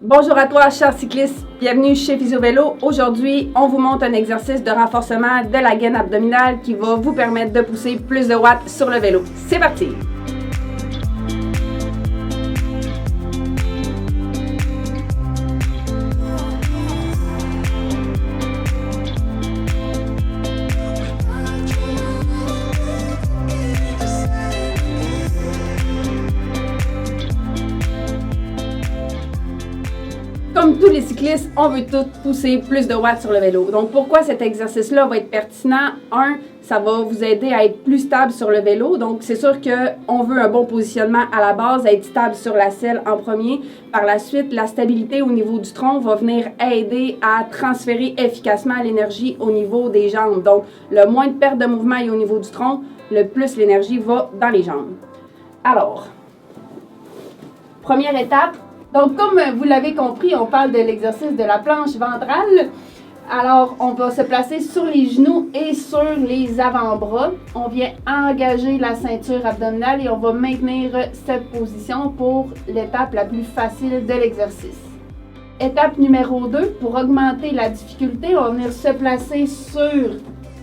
Bonjour à toi, chers cyclistes. Bienvenue chez Physio-Vélo. Aujourd'hui, on vous montre un exercice de renforcement de la gaine abdominale qui va vous permettre de pousser plus de watts sur le vélo. C'est parti! Comme tous les cyclistes, on veut tous pousser plus de watts sur le vélo. Donc, pourquoi cet exercice-là va être pertinent? Ça va vous aider à être plus stable sur le vélo. Donc, c'est sûr qu'on veut un bon positionnement à la base, être stable sur la selle en premier. Par la suite, la stabilité au niveau du tronc va venir aider à transférer efficacement l'énergie au niveau des jambes. Donc, le moins de perte de mouvement est au niveau du tronc, le plus l'énergie va dans les jambes. Alors, première étape. Donc, comme vous l'avez compris, on parle de l'exercice de la planche ventrale. Alors, on va se placer sur les genoux et sur les avant-bras. On vient engager la ceinture abdominale et on va maintenir cette position pour l'étape la plus facile de l'exercice. Étape numéro 2, pour augmenter la difficulté, on va venir se placer sur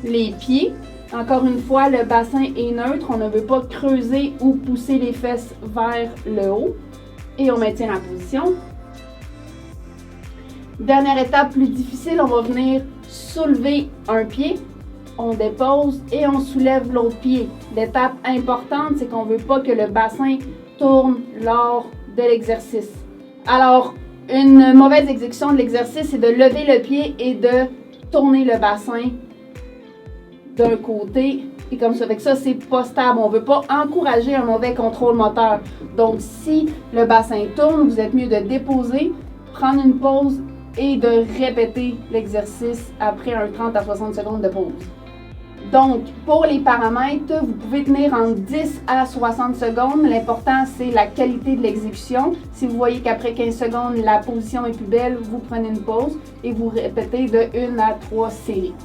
les pieds. Encore une fois, le bassin est neutre. On ne veut pas creuser ou pousser les fesses vers le haut. Et on maintient la position. Dernière étape plus difficile, on va venir soulever un pied, on dépose et on soulève l'autre pied. L'étape importante, c'est qu'on ne veut pas que le bassin tourne lors de l'exercice. Alors, une mauvaise exécution de l'exercice, c'est de lever le pied et de tourner le bassin d'un côté. Et comme ça, avec ça, c'est pas stable. On ne veut pas encourager un mauvais contrôle moteur. Donc, si le bassin tourne, vous êtes mieux de déposer, prendre une pause et de répéter l'exercice après un 30 à 60 secondes de pause. Donc, pour les paramètres, vous pouvez tenir entre 10 à 60 secondes. L'important, c'est la qualité de l'exécution. Si vous voyez qu'après 15 secondes, la position est plus belle, vous prenez une pause et vous répétez de 1 à 3 séries.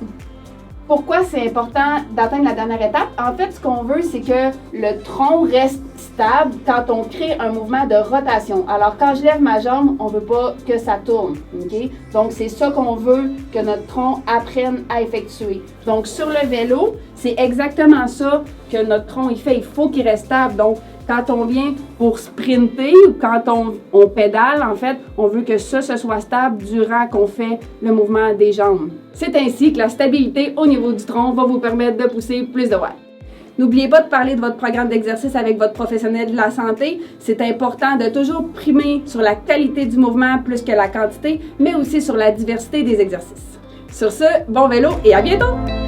Pourquoi c'est important d'atteindre la dernière étape? En fait, ce qu'on veut, c'est que le tronc reste stable quand on crée un mouvement de rotation. Alors, quand je lève ma jambe, on ne veut pas que ça tourne. Okay? Donc, c'est ça qu'on veut que notre tronc apprenne à effectuer. Donc, sur le vélo, c'est exactement ça que notre tronc il fait. Il faut qu'il reste stable. Donc, quand on vient pour sprinter ou quand on pédale, en fait, on veut que ça soit stable durant qu'on fait le mouvement des jambes. C'est ainsi que la stabilité au niveau du tronc va vous permettre de pousser plus de watts. N'oubliez pas de parler de votre programme d'exercice avec votre professionnel de la santé. C'est important de toujours primer sur la qualité du mouvement plus que la quantité, mais aussi sur la diversité des exercices. Sur ce, bon vélo et à bientôt!